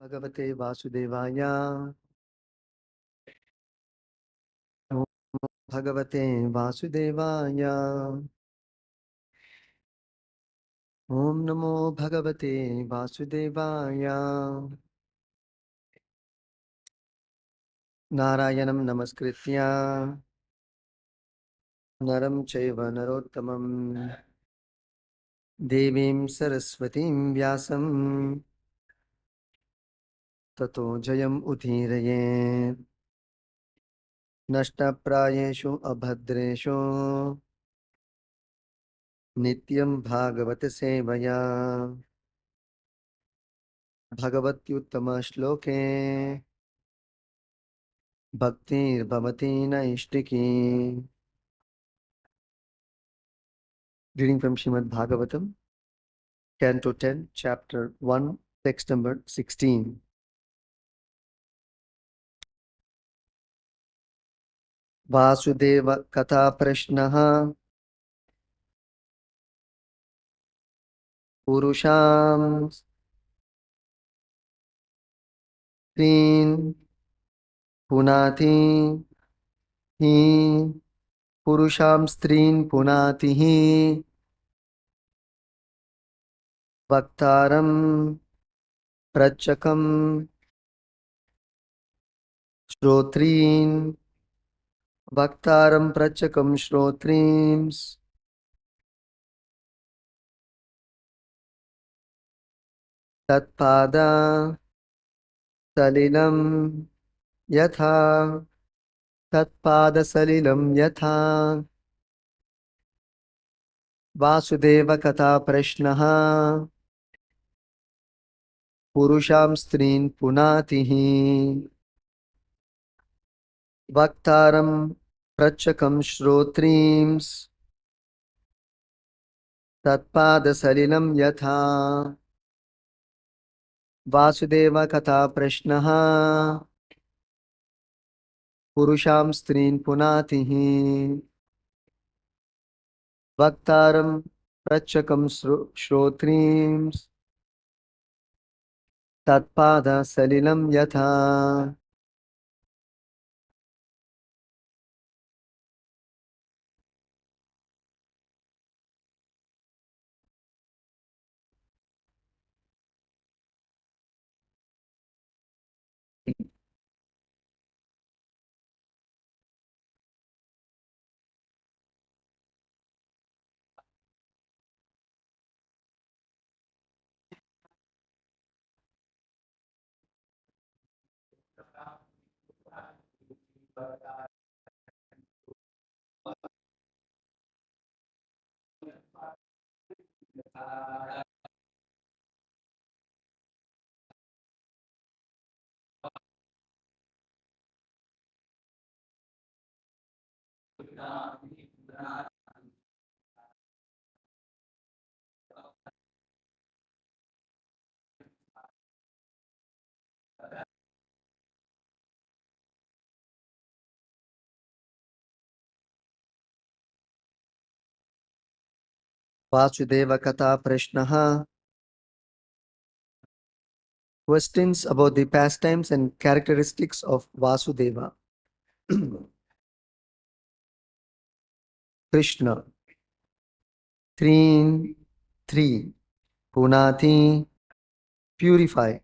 Bhagavate Vasudevaya. Om Bhagavate Vasudevaya. Om Namo Bhagavate Vasudevaya. Narayanam Namaskritya Naram Chaiva Narottamam Devim Saraswatim Vyasam Tato Jayam Udhiraye Nashtaprayeshu Abhadreshu Nityam Bhagavata Sevaya Bhagavatyuttama Shloke Bhaktir Naishtiki. Reading from Srimad Bhagavatam, Canto 10, Chapter 1, Text number 16. Vasudeva Katha Prashnaha Purusham Srin Punati Hi Purusham Strin Punati Hi Bhaktaram Prachakam Shrotrin Bhaktaram Prachakam Shrotrims Tatpada Salilam Yatha Tatpada-salilam yatha Vasudeva katha prashnaha Purusham strin punatihi Bhaktaram prachakam shrotrims Tatpada-salilam yatha Vasudeva katha prashnaha Purusham strin punatihi Bhaktaram prachakam shrotrims Tatpada-salilam yatha. Vasudeva katha prashnaha. Questions about the pastimes and characteristics of Vasudeva. Krishna. Three. Punati. Purify.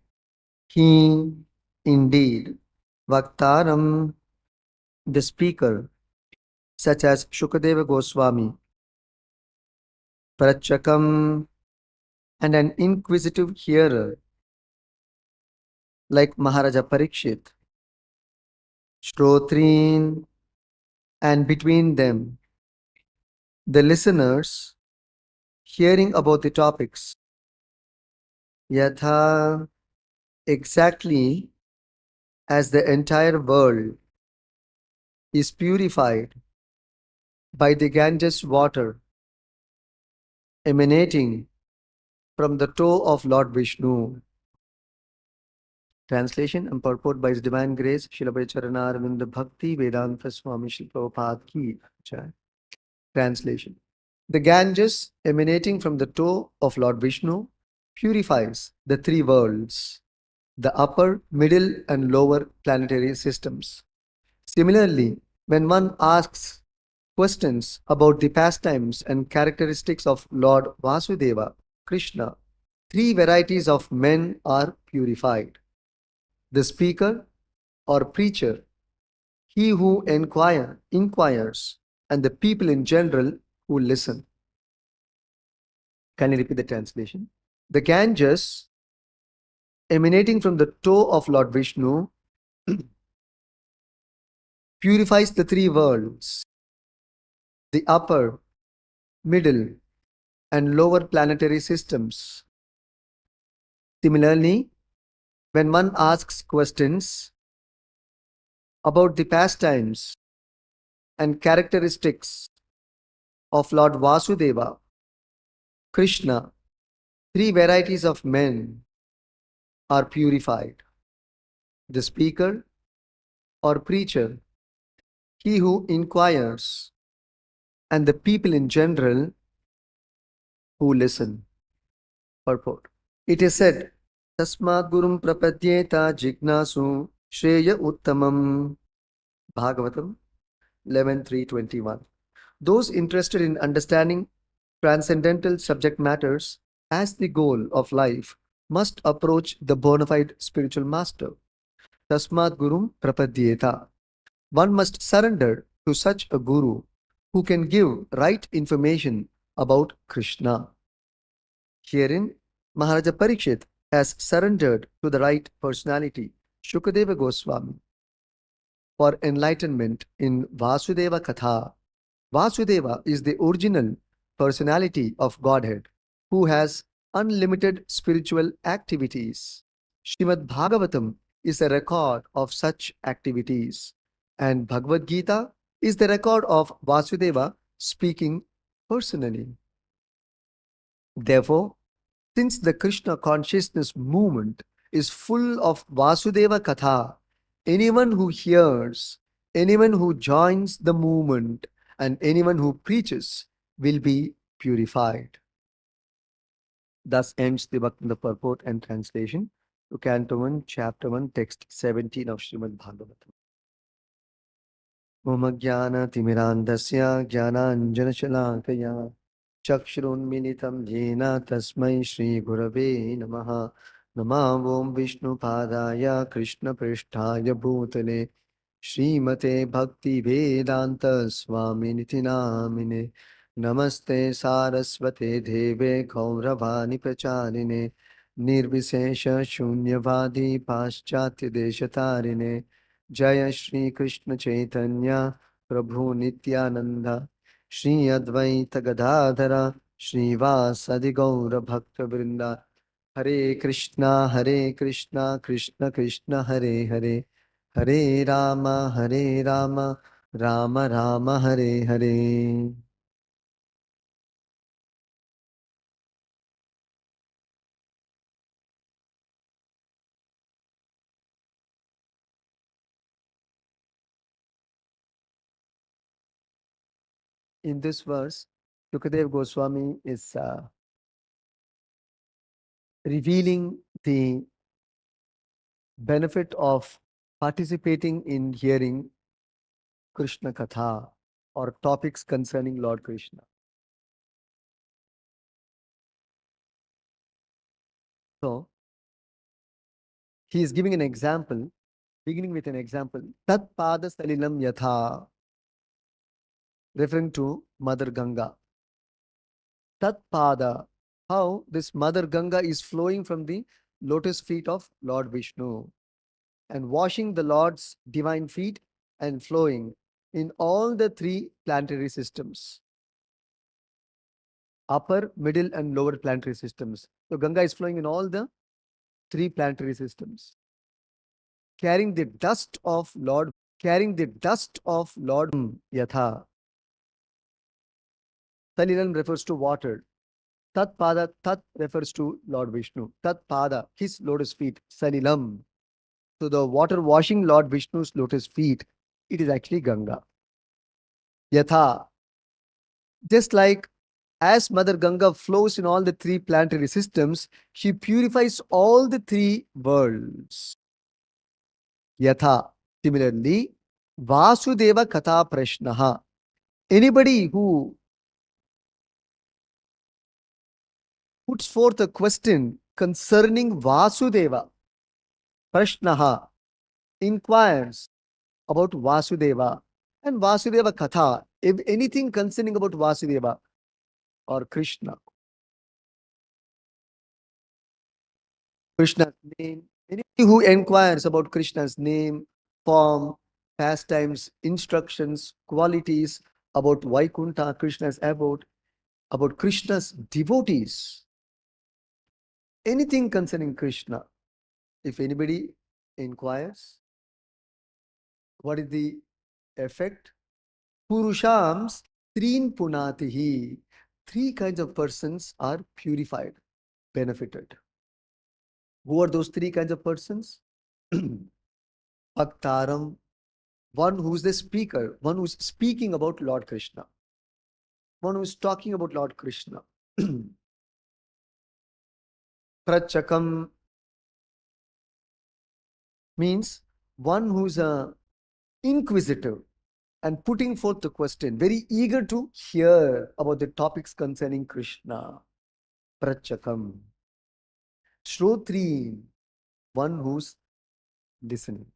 He. Indeed. Vaktaram. The speaker. Such as Shukadeva Goswami. Prachakam. And an inquisitive hearer. Like Maharaja Parikshit. Shrotrin. And between them. The listeners. Hearing about the topics. Yatha. Exactly as the entire world is purified by the Ganges water emanating from the toe of Lord Vishnu. Translation and purport by His Divine Grace, Srila Charana Arvinda Bhakti Vedanta Swami Srila Prabhupada Ki Jai. Translation. The Ganges emanating from the toe of Lord Vishnu purifies the three worlds. the upper, middle, and lower planetary systems. Similarly, when one asks questions about the pastimes and characteristics of Lord Vasudeva, Krishna, three varieties of men are purified: the speaker or preacher, he who inquires, and the people in general who listen. Can you repeat the translation? The Ganges emanating from the toe of Lord Vishnu purifies the three worlds, the upper, middle, and lower planetary systems. Similarly, when one asks questions about the pastimes and characteristics of Lord Vasudeva, Krishna, three varieties of men are purified: the speaker or preacher, he who inquires, and the people in general who listen. Purport. It is said, Tasmat Gurum Prapadyeta Jignasu Shreya Uttamam. Bhagavatam 11.3.21. Those interested in understanding transcendental subject matters as the goal of life must approach the bona fide spiritual master. Tasmat Gurum Prapadyeta. One must surrender to such a guru who can give right information about Krishna. Herein, Maharaja Parikshit has surrendered to the right personality, Shukadeva Goswami, for enlightenment in Vasudeva Katha. Vasudeva is the original personality of Godhead who has unlimited spiritual activities. Srimad Bhagavatam is a record of such activities, and Bhagavad Gita is the record of Vasudeva speaking personally. Therefore, since the Krishna consciousness movement is full of Vasudeva Katha, anyone who hears, anyone who joins the movement, and anyone who preaches will be purified. Thus ends the Bhakti purport and translation to Canto 1, Chapter 1, Text 17 of Srimad Bhagavatam. Om Jnana Timirandasya Jnananjana Shalakaya Chakshurunmilitam Yena Tasmai Shri Gurave Namaha Namah Om Vishnu Padaya Krishna Pristhaya Bhutale Srimate Bhakti Vedanta Swami Niti Namine Namaste Saraswate Deve Gauravani Pracharine Nirvisesha Shunyavadi Paschatya Deshatarine Jaya Shri Krishna Chaitanya Prabhu Nityananda Shri Advaita Gadadhara Srivasadi Gaura Bhakta Vrinda Hare Krishna Krishna Krishna Hare Hare Hare Rama Rama Rama Hare Hare. In this verse, Shukadev Goswami is revealing the benefit of participating in hearing Krishna Katha or topics concerning Lord Krishna. So, he is giving an example, beginning with an example. Tat Pada Salilam Yatha, referring to Mother Ganga. Tat Pada, how this Mother Ganga is flowing from the lotus feet of Lord Vishnu and washing the Lord's divine feet and flowing in all the three planetary systems, upper, middle, and lower planetary systems. So Ganga is flowing in all the three planetary systems, carrying the dust of Lord Yatha. Salilam refers to water. Tat Pada, Tat refers to Lord Vishnu. Tat Pada, his lotus feet. Salilam. So the water washing Lord Vishnu's lotus feet, it is actually Ganga. Yatha, just like As Mother Ganga flows in all the three planetary systems, she purifies all the three worlds. Yatha. Similarly, Vasudeva Katha Prashnaha. Anybody who puts forth a question concerning Vasudeva, Prashnaha, inquires about Vasudeva and Vasudeva Katha, if anything concerning about Vasudeva or Krishna, Krishna's name, anybody who inquires about Krishna's name, form, pastimes, instructions, qualities, about Vaikunta, Krishna's abode, about Krishna's devotees, anything concerning Krishna, if anybody inquires, what is the effect? Purushams Trin Punatihi. Three kinds of persons are purified, benefited. Who are those three kinds of persons? Bhaktaram, one who is the speaker, one who is speaking about Lord Krishna, one who is talking about Lord Krishna. Prachakam means one who's inquisitive and putting forth the question, very eager to hear about the topics concerning Krishna. Prachakam. Shrotri, one who's listening,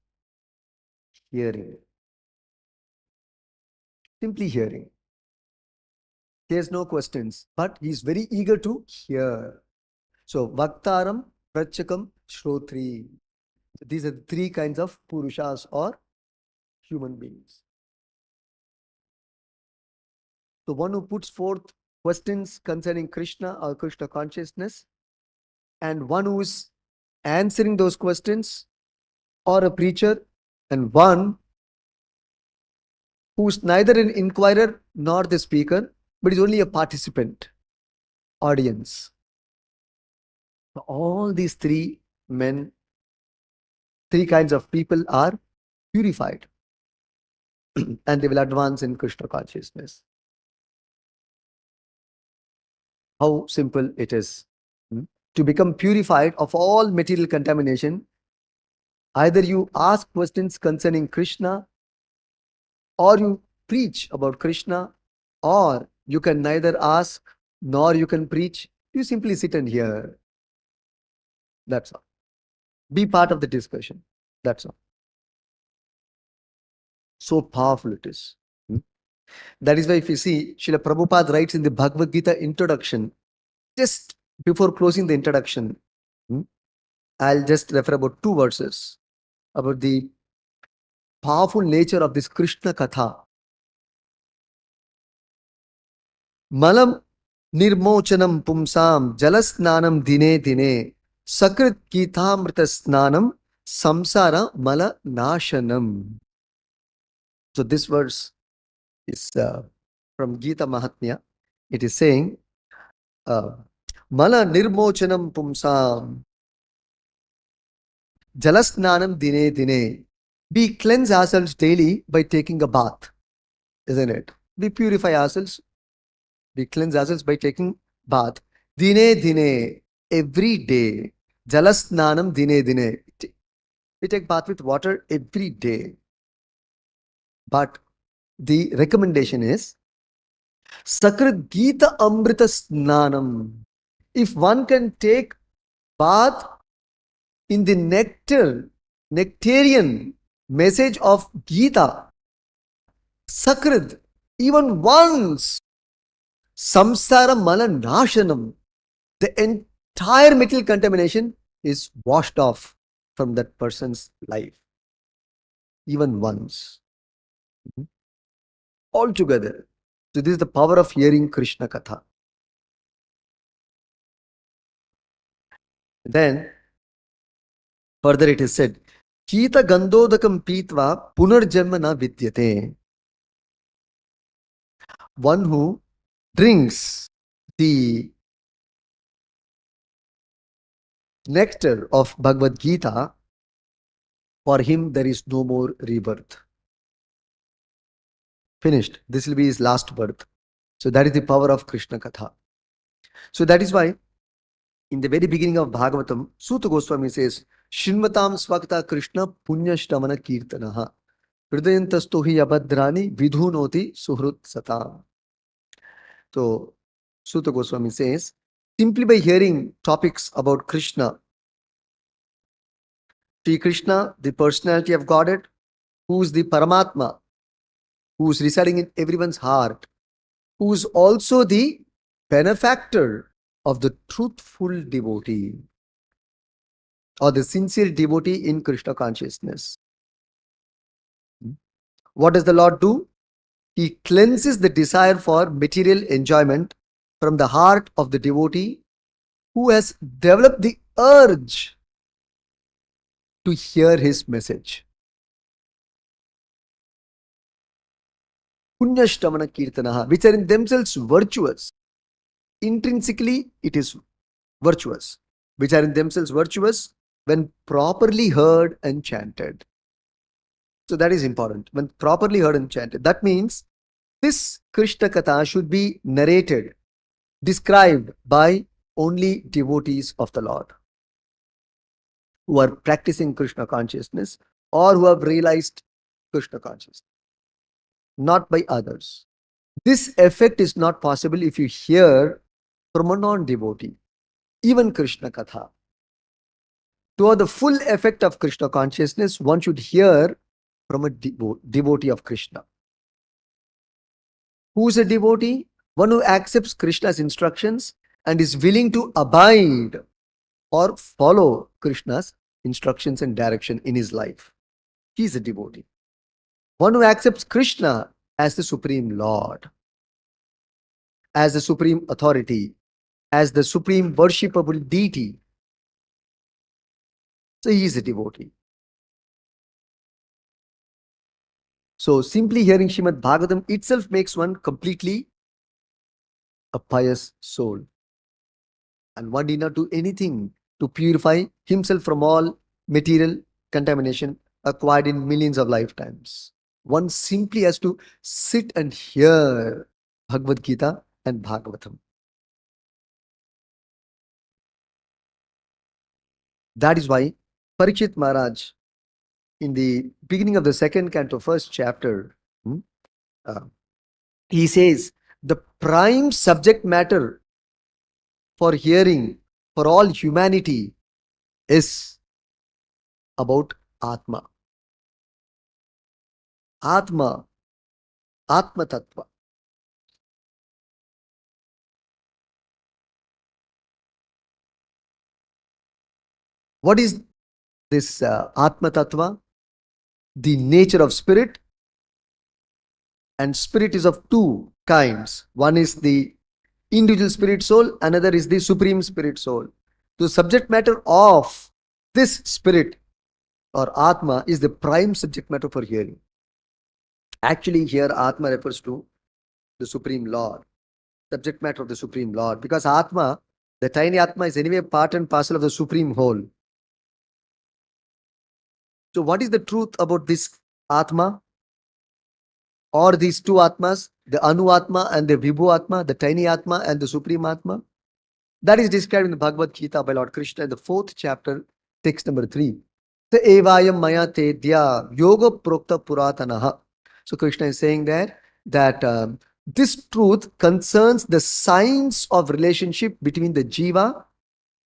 hearing, simply hearing. He has no questions, but he is very eager to hear. So, Vaktaram, Prachakam, Shrotri. So these are the three kinds of Purushas or human beings. The one who puts forth questions concerning Krishna or Krishna consciousness, and one who is answering those questions, or a preacher, and one who is neither an inquirer nor the speaker, but is only a participant, audience. So all these three men, three kinds of people are purified and they will advance in Krishna consciousness. How simple it is. To become purified of all material contamination, either you ask questions concerning Krishna, or you preach about Krishna, or you can neither ask nor you can preach. You simply sit and hear. That's all. Be part of the discussion. That's all. So powerful it is. That is why if you see, Srila Prabhupada writes in the Bhagavad Gita introduction, just before closing the introduction, I'll just refer about 2 verses about the powerful nature of this Krishna Katha. Malam nirmochanam pumsam jalasnanam dine dine sakrit geetamrita snanam samsara mala nashanam. So this verse is from Gita Mahatmya. It is saying, Mala nirmochanam pumsam jalasnanam dine dine. We cleanse ourselves daily by taking a bath, isn't it? We purify ourselves. We cleanse ourselves by taking bath. Dine dine, every day. Jalasnanam dine dine. We take bath with water every day. But the recommendation is Sakrit Gita Amrita Snanam. If one can take bath in the nectarian message of Gita, Sakrit, even once, Samsara Mala Nashanam, the entire material contamination is washed off from that person's life. Even once. Altogether. So this is the power of hearing Krishna Katha. Then, further it is said, Kita Gandodakam Pitva Punarjanma na Vidyate. One who drinks the nectar of Bhagavad Gita, for him there is no more rebirth. Finished. This will be his last birth. So that is the power of Krishna Katha. So that is why in the very beginning of Bhagavatam, Suta Goswami says, Shinvatam Swakta Krishna Punyashtamana Kirtanaha Hridayantasto hi abhadrani vidhunoti suhrut satam. So Suta Goswami says, simply by hearing topics about Krishna, Sri Krishna, the personality of Godhead, who is the Paramatma, who is residing in everyone's heart, who is also the benefactor of the truthful devotee or the sincere devotee in Krishna consciousness. What does the Lord do? He cleanses the desire for material enjoyment from the heart of the devotee who has developed the urge to hear his message. Punyashtamana Kirtanaha, which are in themselves virtuous. Intrinsically, it is virtuous, which are in themselves virtuous when properly heard and chanted. So that is important. When properly heard and chanted, that means this Krishna Katha should be narrated, described by only devotees of the Lord who are practicing Krishna consciousness or who have realized Krishna consciousness, not by others. This effect is not possible if you hear from a non-devotee, even Krishna Katha. To have the full effect of Krishna consciousness, one should hear from a devotee of Krishna. Who is a devotee? One who accepts Krishna's instructions and is willing to abide or follow Krishna's instructions and direction in his life. He is a devotee. One who accepts Krishna as the Supreme Lord, as the Supreme Authority, as the Supreme Worshipable Deity. So he is a devotee. So simply hearing Srimad Bhagavatam itself makes one completely a pious soul. And one need not do anything to purify himself from all material contamination acquired in millions of lifetimes. One simply has to sit and hear Bhagavad Gita and Bhagavatam. That is why Parikshit Maharaj, in the beginning of the second canto, first chapter, he says, the prime subject matter for hearing for all humanity is about Atma. Atma, Atma Tattva. What is this Atma Tattva? The nature of spirit. And spirit is of two kinds. One is the individual spirit soul, another is the supreme spirit soul. The subject matter of this spirit or Atma is the prime subject matter for hearing. Actually, here Atma refers to the Supreme Lord, subject matter of the Supreme Lord, because Atma, the tiny Atma, is anyway part and parcel of the Supreme Whole. So what is the truth about this Atma? Or these two Atmas, the Anu Atma and the Vibhu Atma, the tiny Atma and the Supreme Atma? That is described in the Bhagavad Gita by Lord Krishna in the 4th chapter, text number 3. The Evayam Maya Tedya Yoga Prokta Puratanaha. So Krishna is saying there that this truth concerns the science of relationship between the Jiva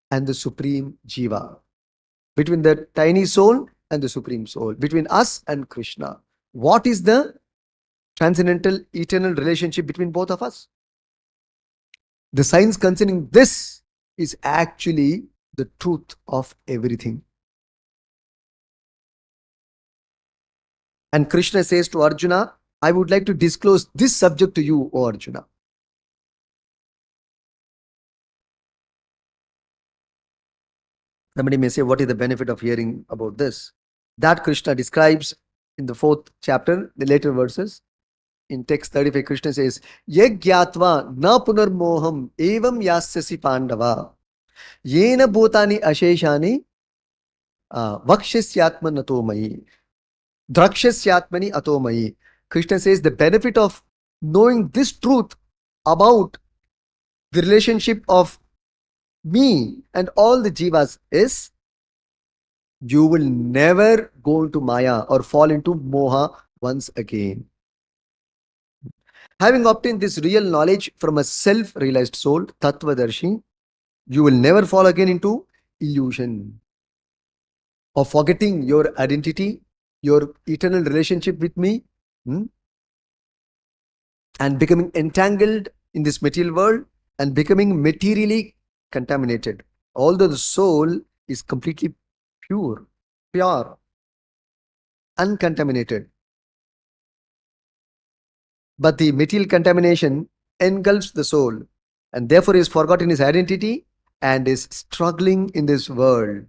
and the Supreme Jiva, between the tiny soul and the Supreme Soul, between us and Krishna. What is the transcendental, eternal relationship between both of us? The science concerning this is actually the truth of everything. And Krishna says to Arjuna, I would like to disclose this subject to you, O Arjuna. Somebody may say, what is the benefit of hearing about this? That Krishna describes in the 4th chapter, the later verses. In text 35, Krishna says, Yagyatva na punarmoham evam yasyasi pandava yena bhutani asheshani vakshasyatma natomayi drakshasyatmani atomayi. Krishna says the benefit of knowing this truth about the relationship of me and all the jivas is, you will never go into Maya or fall into Moha once again. Having obtained this real knowledge from a self-realized soul, Tattvadarshi, you will never fall again into illusion of forgetting your identity, your eternal relationship with me, and becoming entangled in this material world and becoming materially contaminated. Although the soul is completely pure, uncontaminated, but the material contamination engulfs the soul, and therefore is forgotten his identity and is struggling in this world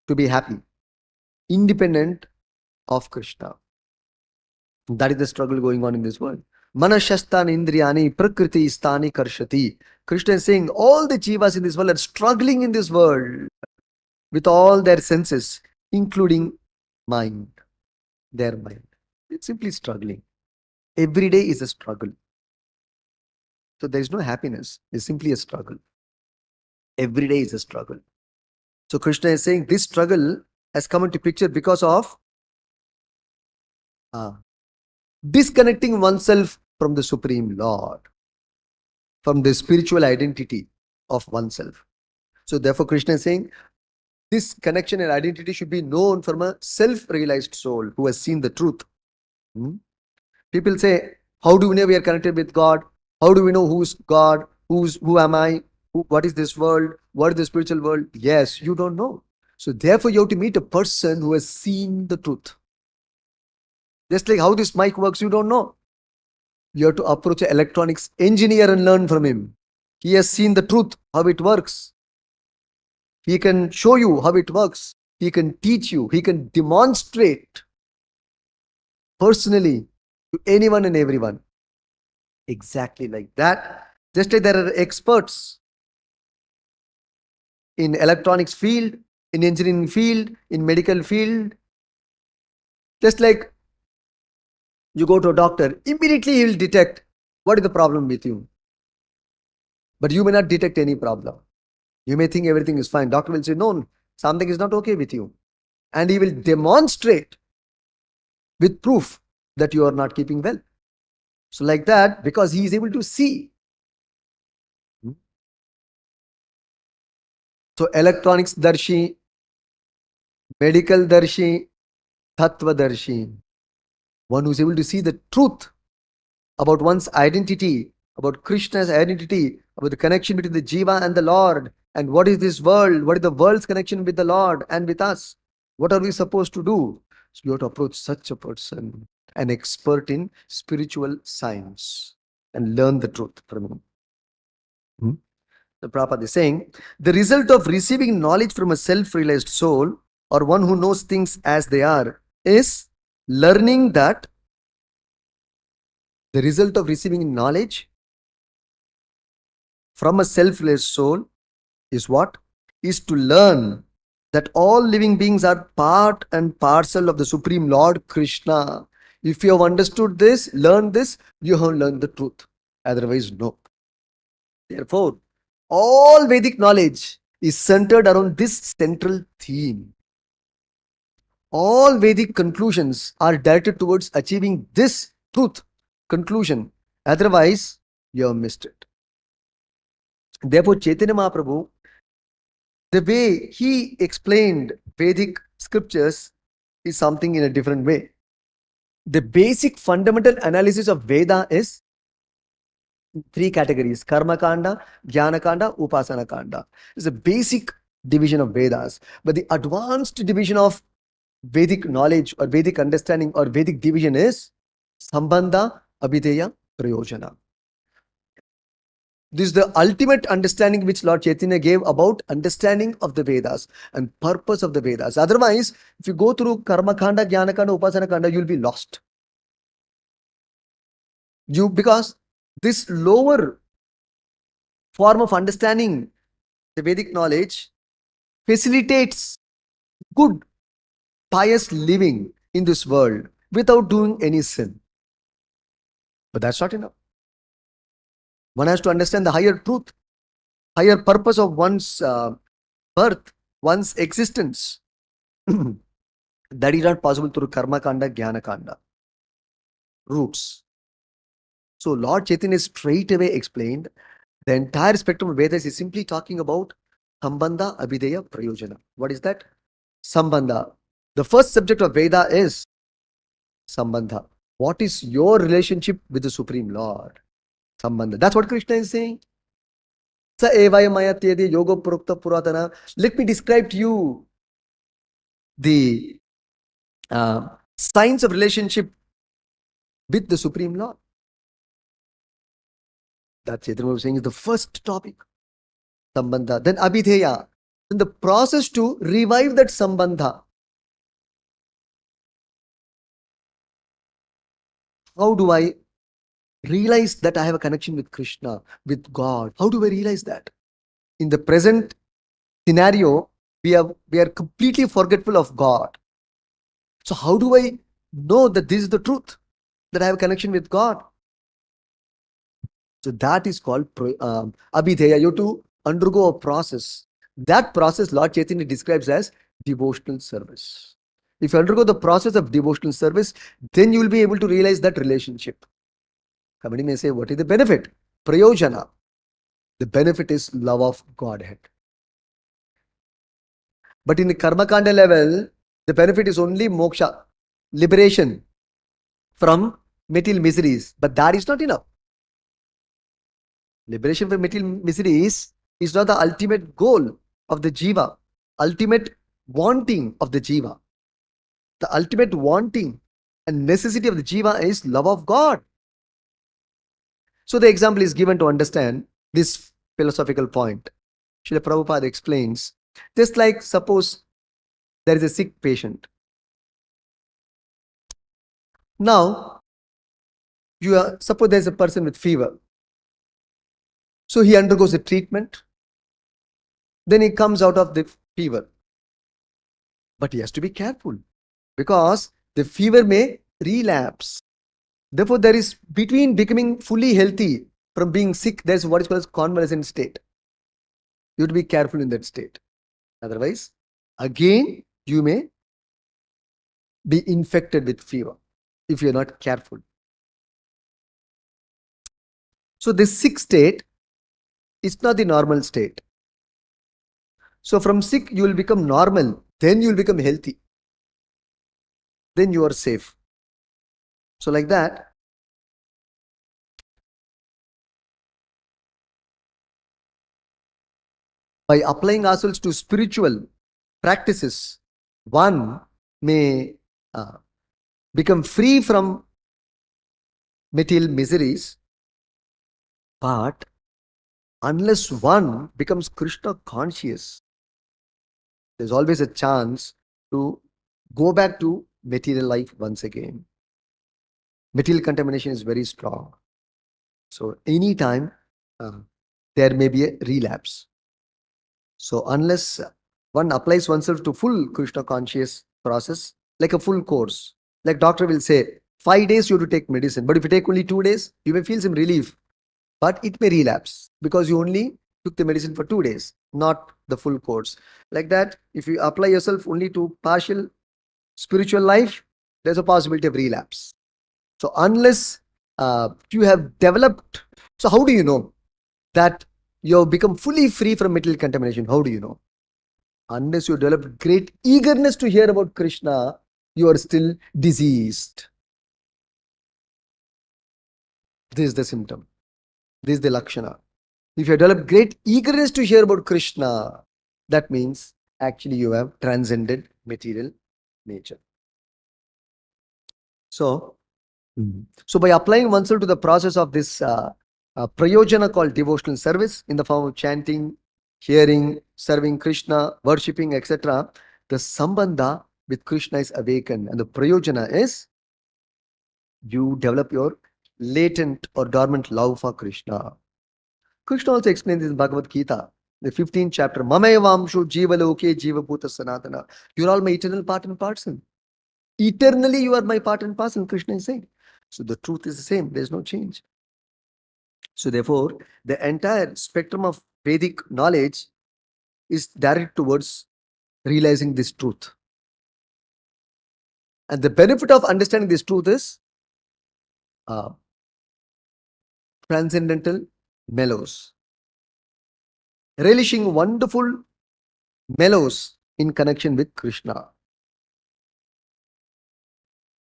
to be happy, independent of Krishna. That is the struggle going on in this world. Manashastan indriyani prakriti stani karshati. Krishna is saying all the jivas in this world are struggling in this world with all their senses, including mind, their mind. It's simply struggling. Every day is a struggle. So there is no happiness. It's simply a struggle. Every day is a struggle. So Krishna is saying this struggle has come into picture because of disconnecting oneself from the Supreme Lord, from the spiritual identity of oneself. So therefore Krishna is saying this connection and identity should be known from a self-realized soul who has seen the truth. People say, how do we know we are connected with God? How do we know who's God? Who am I? What is this world? What is the spiritual world? Yes, you don't know. So therefore you have to meet a person who has seen the truth. Just like how this mic works, you don't know. You have to approach an electronics engineer and learn from him. He has seen the truth, how it works. He can show you how it works. He can teach you. He can demonstrate personally to anyone and everyone. Exactly like that. Just like there are experts in electronics field, in engineering field, in medical field. Just like you go to a doctor, immediately he will detect what is the problem with you. But you may not detect any problem. You may think everything is fine. Doctor will say, no, something is not okay with you. And he will demonstrate with proof that you are not keeping well. So like that, because he is able to see. So electronics darshi, medical darshi, tattva darshi. One who is able to see the truth about one's identity, about Krishna's identity, about the connection between the Jiva and the Lord, and what is this world, what is the world's connection with the Lord and with us, what are we supposed to do? So you have to approach such a person, an expert in spiritual science, and learn the truth from him. The Prabhupada is saying, the result of receiving knowledge from a self-realized soul, or one who knows things as they are, is learning that the result of receiving knowledge from a self-realized soul is what? Is to learn that all living beings are part and parcel of the Supreme Lord Krishna. If you have understood this, learned this, you have learned the truth. Otherwise, no. Therefore, all Vedic knowledge is centered around this central theme. All Vedic conclusions are directed towards achieving this truth conclusion. Otherwise, you have missed it. Therefore, Chaitanya Mahaprabhu, the way he explained Vedic scriptures is something in a different way. The basic fundamental analysis of Veda is three categories: Karma Kanda, Jnana Kanda, Upasana Kanda. It's a basic division of Vedas. But the advanced division of Vedic knowledge or Vedic understanding or Vedic division is Sambandha, Abhideya, Prayojana. This is the ultimate understanding which Lord Chaitanya gave about understanding of the Vedas and purpose of the Vedas. Otherwise, if you go through Karma Kanda, Jnana Kanda, Upasana Kanda, you will be lost. Because this lower form of understanding the Vedic knowledge facilitates good, pious living in this world without doing any sin. But that's not enough. One has to understand the higher truth, higher purpose of one's birth, one's existence. That is not possible through karma kanda, jnana kanda, roots. So Lord Chaitanya straight away explained the entire spectrum of Vedas is simply talking about Sambandha, Abhideya, Prayojana. What is that? Sambandha. The first subject of Veda is Sambandha. What is your relationship with the Supreme Lord? Sambandha. That's what Krishna is saying. Sa evaya maya tyedi yoga prokta puratana. Let me describe to you the signs of relationship with the Supreme Lord. That Chaitanya was saying is the first topic. Sambandha. Then Abhideya. Then the process to revive that Sambandha. How do I realize that I have a connection with Krishna, with God? How do I realize that? In the present scenario, we are completely forgetful of God. So how do I know that this is the truth, that I have a connection with God? So that is called Abhideya. You have to undergo a process. That process Lord Chaitanya describes as devotional service. If you undergo the process of devotional service, then you will be able to realize that relationship. Somebody may say, what is the benefit? Prayojana. The benefit is love of Godhead. But in the karma kanda level, the benefit is only moksha, liberation from material miseries. But that is not enough. Liberation from material miseries is not the ultimate goal of the jiva, ultimate wanting of the jiva. The ultimate wanting and necessity of the jiva is love of God. So the example is given to understand this philosophical point. Srila Prabhupada explains, just like suppose there is a sick patient. Now, suppose there is a person with fever. So he undergoes a treatment. Then he comes out of the fever. But he has to be careful because the fever may relapse. Therefore, there is between becoming fully healthy from being sick, there is what is called as convalescent state. You have to be careful in that state. Otherwise, again, you may be infected with fever if you are not careful. So this sick state is not the normal state. So from sick, you will become normal. Then you will become healthy. Then you are safe. So like that, by applying ourselves to spiritual practices, one may become free from material miseries, but unless one becomes Krishna conscious, there's always a chance to go back to material life once again. Material contamination is very strong. So anytime there may be a relapse. So unless one applies oneself to full Krishna conscious process, like a full course, like doctor will say, 5 days you have to take medicine, but if you take only 2 days, you may feel some relief, but it may relapse because you only took the medicine for 2 days, not the full course. Like that, if you apply yourself only to partial spiritual life, there's a possibility of relapse. So unless you have developed, so how do you know that you have become fully free from material contamination? How do you know? Unless you develop great eagerness to hear about Krishna, you are still diseased. This is the symptom. This is the lakshana. If you develop great eagerness to hear about Krishna, that means actually you have transcended material nature. So by applying oneself to the process of this prayojana called devotional service in the form of chanting, hearing, serving Krishna, worshipping, etc., the sambandha with Krishna is awakened, and the prayojana is you develop your latent or dormant love for Krishna. Krishna also explains this in Bhagavad Gita, the 15th chapter, Mamevamshu jiva loke jiva bhuta sanatana. You're all my eternal part and parcel. Eternally you are my part and parcel, Krishna is saying. So the truth is the same. There's no change. So therefore, the entire spectrum of Vedic knowledge is directed towards realizing this truth. And the benefit of understanding this truth is uh, transcendental mellows, relishing wonderful mellows in connection with Krishna.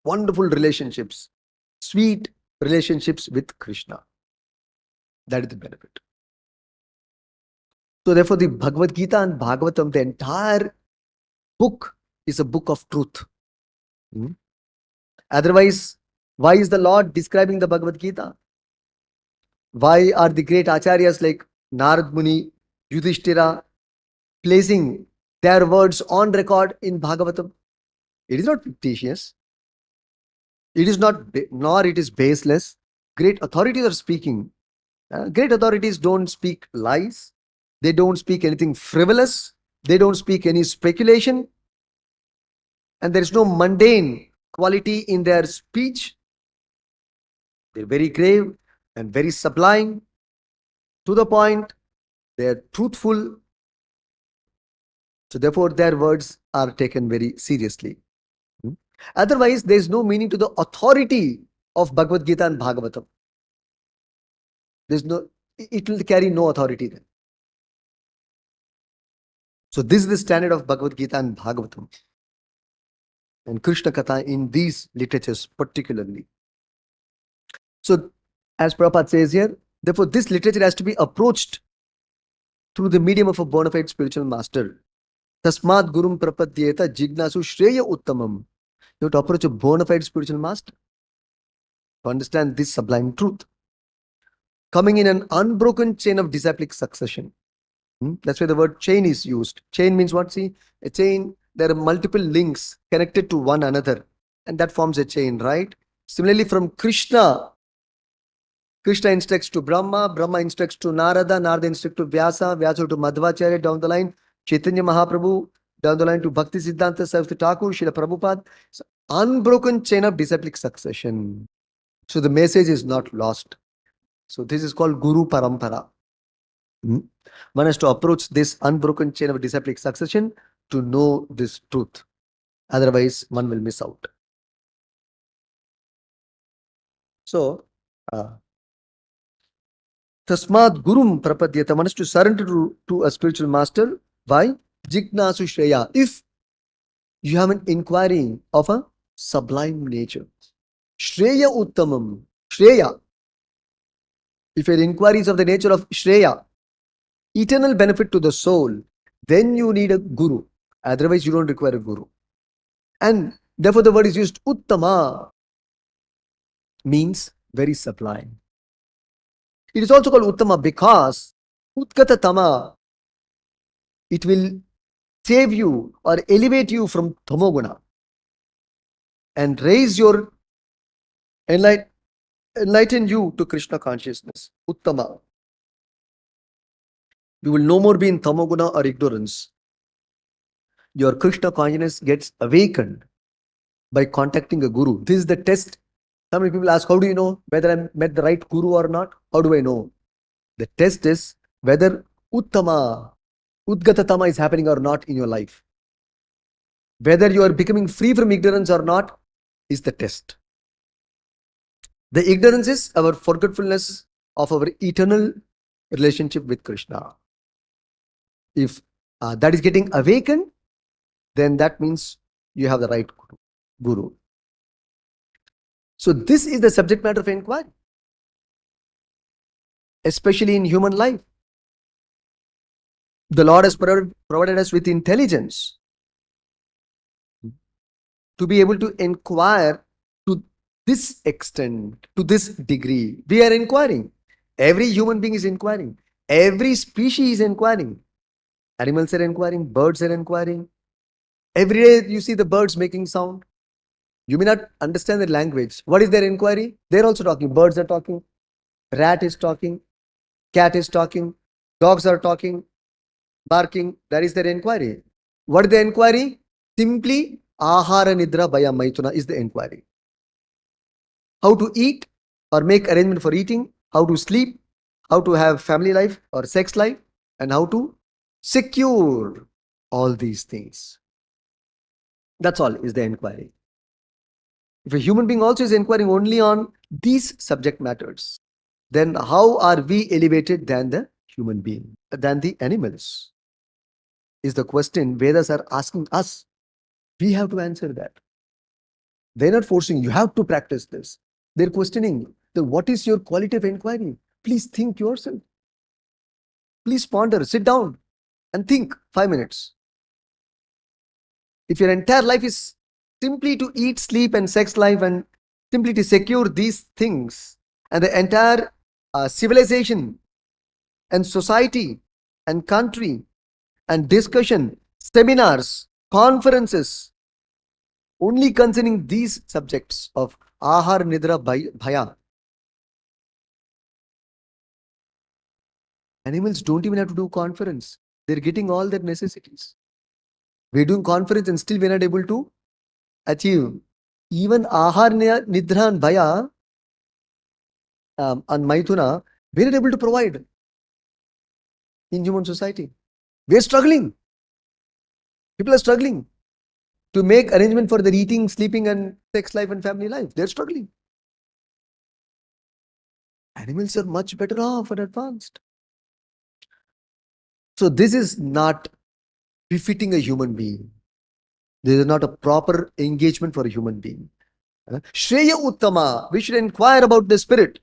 Wonderful relationships, sweet relationships with Krishna. That is the benefit. So therefore, the Bhagavad Gita and Bhagavatam, the entire book is a book of truth. Otherwise, why is the Lord describing the Bhagavad Gita? Why are the great acharyas like Narad Muni, Yudhishthira placing their words on record in Bhagavatam? It is not fictitious. It is not, nor it is baseless. Great authorities are speaking. Great authorities don't speak lies. They don't speak anything frivolous. They don't speak any speculation. And there is no mundane quality in their speech. They're very grave and very sublime. To the point, they're truthful. So therefore, their words are taken very seriously. Otherwise, there is no meaning to the authority of Bhagavad Gita and Bhagavatam. It will carry no authority then. So this is the standard of Bhagavad Gita and Bhagavatam and Krishna Katha in these literatures particularly. So as Prabhupada says here, therefore this literature has to be approached through the medium of a bona fide spiritual master. Tasmad Gurum Prapadyeta Jignasu Shreya Uttamam. You have to approach a bona fide spiritual master to understand this sublime truth. Coming in an unbroken chain of disciplic succession. That's why the word chain is used. Chain means what? See, a chain, there are multiple links connected to one another, and that forms a chain, right? Similarly, from Krishna, Krishna instructs to Brahma, Brahma instructs to Narada, Narada instructs to Vyasa, Vyasa to Madhvacharya, down the line, Chaitanya Mahaprabhu, down the line to Bhakti Siddhanta Saraswati Thakur, Srila Prabhupada. So, unbroken chain of disciplic succession. So the message is not lost. So this is called Guru Parampara. One has to approach this unbroken chain of disciplic succession to know this truth. Otherwise, one will miss out. So, Tasmad Gurum Prapadyata, one has to surrender to a spiritual master by Jignasu Shreya. If you have an inquiry of a sublime nature, Shreya Uttamam, Shreya. If your inquiry is of the nature of Shreya, eternal benefit to the soul, then you need a guru. Otherwise, you don't require a guru. And therefore, the word is used Uttama, means very sublime. It is also called Uttama because Utgata Tama, it will save you or elevate you from Tamoguna and raise your enlighten you to Krishna consciousness. Uttama. You will no more be in Tamoguna or ignorance. Your Krishna consciousness gets awakened by contacting a guru. This is the test. So many people ask, how do you know whether I met the right guru or not? How do I know? The test is whether Uttama, Udgatatama is happening or not in your life. Whether you are becoming free from ignorance or not is the test. The ignorance is our forgetfulness of our eternal relationship with Krishna. If that is getting awakened, then that means you have the right guru. So this is the subject matter of inquiry, especially in human life. The Lord has provided us with intelligence to be able to inquire to this extent, to this degree. We are inquiring. Every human being is inquiring. Every species is inquiring. Animals are inquiring. Birds are inquiring. Every day you see the birds making sound. You may not understand the language. What is their inquiry? They're also talking. Birds are talking. Rat is talking. Cat is talking. Dogs are talking. Barking. That is their inquiry. What is the inquiry? Simply Ahara Nidra Bhaya Maituna is the inquiry. How to eat or make arrangement for eating. How to sleep. how to have family life or sex life, and how to secure all these things. That's all is the inquiry. If a human being also is inquiring only on these subject matters, then how are we elevated than the human being, than the animals? Is the question Vedas are asking us. We have to answer that. They're not forcing you have to practice this. They're questioning then what is your quality of inquiry? Please think yourself. Please ponder, sit down and think 5 minutes. If your entire life is simply to eat, sleep, and sex life, and simply to secure these things, and the entire civilization and society and country and discussion, seminars, conferences, only concerning these subjects of ahar, nidra, bhaya. Animals don't even have to do conference. They're getting all their necessities. We're doing conference and still we're not able to achieve. Even ahar, nidra, and bhaya and maithuna, we're not able to provide in human society. We're struggling. People are struggling to make arrangement for their eating, sleeping, and sex life and family life. They're struggling. Animals are much better off and advanced. So this is not befitting a human being. This is not a proper engagement for a human being. Shreya Uttama, we should inquire about the spirit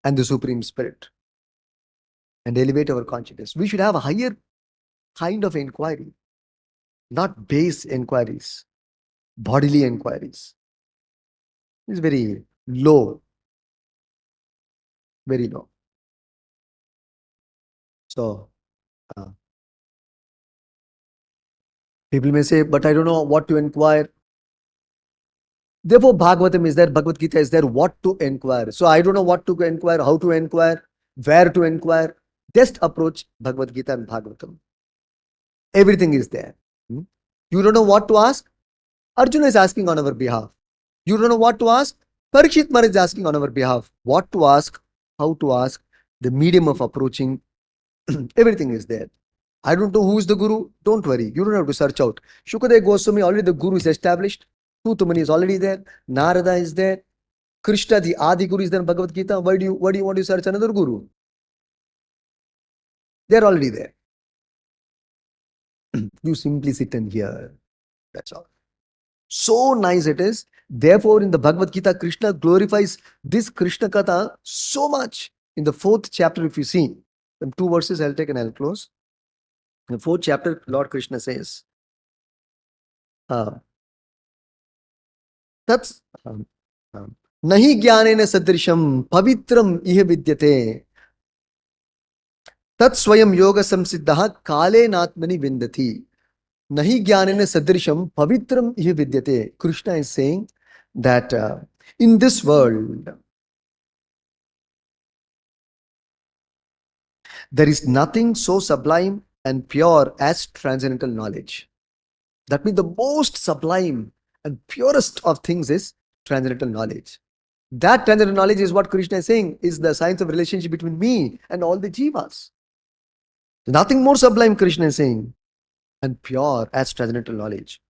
and the supreme spirit and elevate our consciousness. We should have a higher kind of inquiry, not base inquiries, bodily inquiries. It's very low, very low. So, people may say, but I don't know what to inquire. Therefore, Bhagavatam is there, Bhagavad Gita is there, what to inquire. So, I don't know what to inquire, how to inquire, where to inquire. Just approach Bhagavad Gita and Bhagavatam. Everything is there. You don't know what to ask? Arjuna is asking on our behalf. You don't know what to ask? Parikshit Maharaj is asking on our behalf. What to ask, how to ask, the medium of approaching, everything is there. I don't know who is the Guru. Don't worry. You don't have to search out. Shukadeva Goswami, already the Guru is established. Tutamani is already there. Narada is there. Krishna, the Adi Guru, is there in Bhagavad Gita. Why do you want to search another Guru? They're already there. You simply sit and hear. That's all. So nice it is. Therefore, in the Bhagavad Gita, Krishna glorifies this Krishna Katha so much. In the 4th chapter, if you see, some 2 verses I'll take and I'll close. In the 4th chapter, Lord Krishna says, that's nahi jnanena sadrisham pavitram iha vidyate tat swayam yoga samsiddha kale natmani vindati. Nahi jnanena sadrisham pavitram iha vidyate. Krishna is saying that in this world, there is nothing so sublime and pure as transcendental knowledge. That means the most sublime and purest of things is transcendental knowledge. That transcendental knowledge is what Krishna is saying is the science of relationship between me and all the jivas. Nothing more sublime, Krishna is saying, and pure as transcendental knowledge.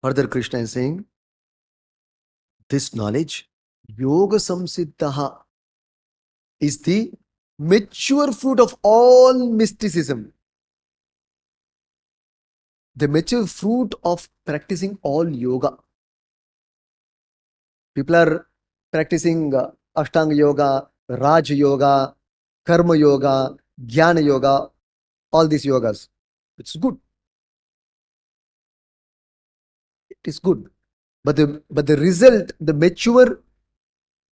Further, Krishna is saying, this knowledge, yoga samsiddha, is the mature fruit of all mysticism. The mature fruit of practicing all yoga. People are practicing Ashtanga Yoga, Raja Yoga, Karma Yoga, Jnana Yoga, all these yogas. It's good. It is good. But the result, the mature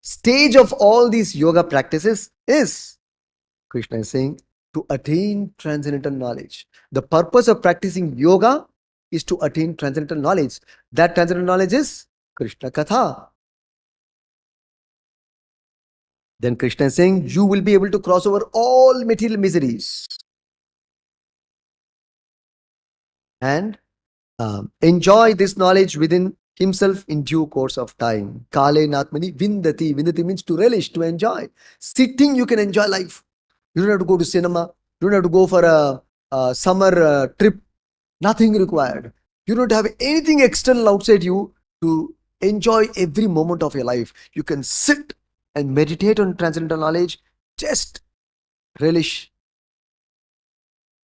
stage of all these yoga practices is, Krishna is saying, to attain transcendental knowledge. The purpose of practicing yoga is to attain transcendental knowledge. That transcendental knowledge is Krishna Katha. Then Krishna is saying, you will be able to cross over all material miseries and enjoy this knowledge within himself in due course of time. Kale natmani vindati. Vindati means to relish, to enjoy. Sitting, you can enjoy life. You don't have to go to cinema. You don't have to go for a summer trip. Nothing required. You don't have anything external outside you to enjoy every moment of your life. You can sit and meditate on transcendental knowledge. Just relish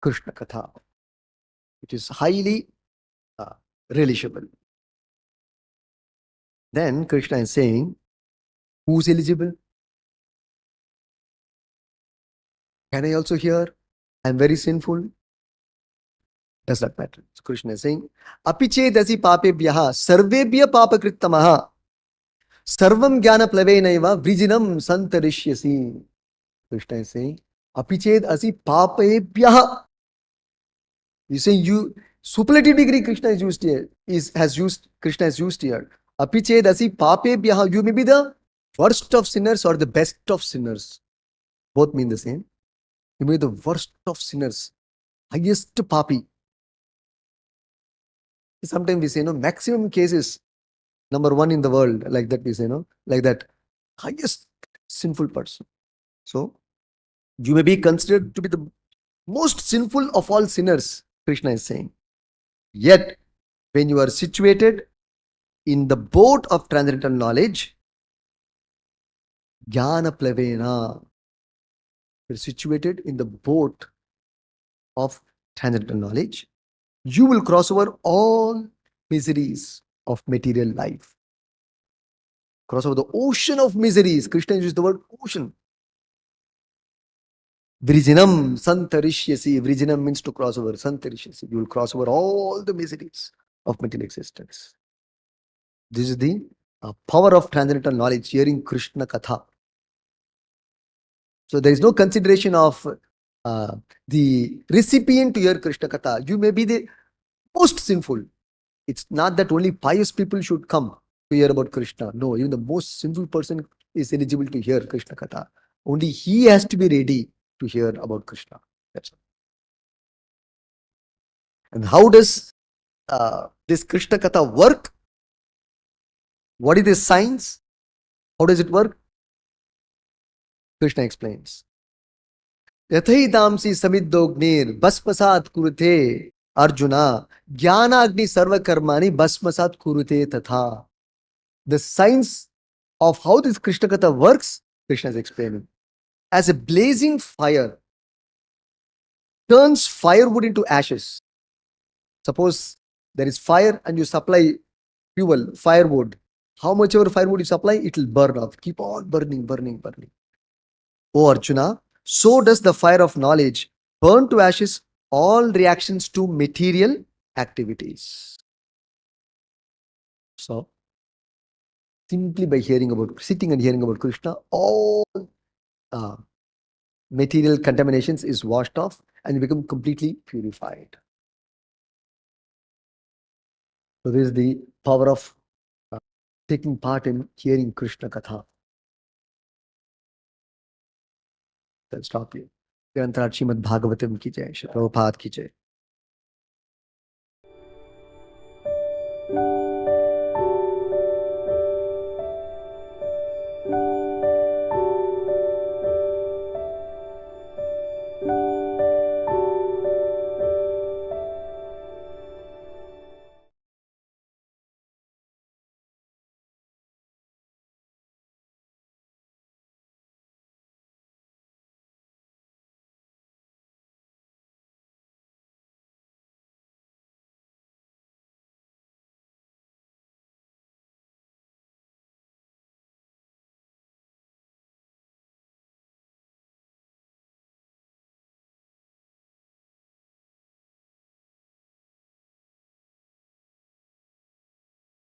Krishna Katha. It is highly relishable. Then Krishna is saying, who's eligible? Can I also hear? I'm very sinful. Does that matter? So Krishna is saying, Apichedasi papebhyaha sarvebhya papakrittamaha sarvam jnana plavenaiva vrijinam santarishyasi. Krishna is saying, Apichedasi papebhyaha. He's saying you, superlative degree Krishna is used here, Krishna has used here. Apichedasi papebhyaha, you may be the worst of sinners or the best of sinners. Both mean the same. You may be the worst of sinners, highest papi. Sometimes we say, maximum cases, number one in the world, like that we say, like that, highest sinful person. So, you may be considered to be the most sinful of all sinners, Krishna is saying. Yet, when you are situated in the boat of transcendental knowledge, jnana plavena, you're situated in the boat of transcendental knowledge, you will cross over all miseries of material life. Cross over the ocean of miseries. Krishna uses the word ocean. Vrijinam santarishyasi. Vrijinam means to cross over. Santarishyasi. You will cross over all the miseries of material existence. This is the power of transcendental knowledge, hearing Krishna Katha. So there is no consideration of the recipient to hear Krishna Katha. You may be the most sinful. It's not that only pious people should come to hear about Krishna. No, even the most sinful person is eligible to hear Krishna Katha. Only he has to be ready to hear about Krishna. That's all. And how does this Krishna Katha work? What is the science? How does it work? Krishna explains. Yathaitamsi samiddognir basmasat kurute Arjuna jnana agni sarva karmani basmasat kurute tatha. The science of how this Krishna Katha works, Krishna is explaining. As a blazing fire turns firewood into ashes. Suppose there is fire and you supply fuel, firewood. How much ever firewood you supply, it will burn off. Keep on burning, burning, burning. O Arjuna, so does the fire of knowledge burn to ashes all reactions to material activities. So, simply by sitting and hearing about Krishna, all material contaminations is washed off and you become completely purified. So this is the power of taking part in hearing Krishna Katha. I'll stop here. Srimad Bhagavatam ki jai, Shri Prabhupada ki jai.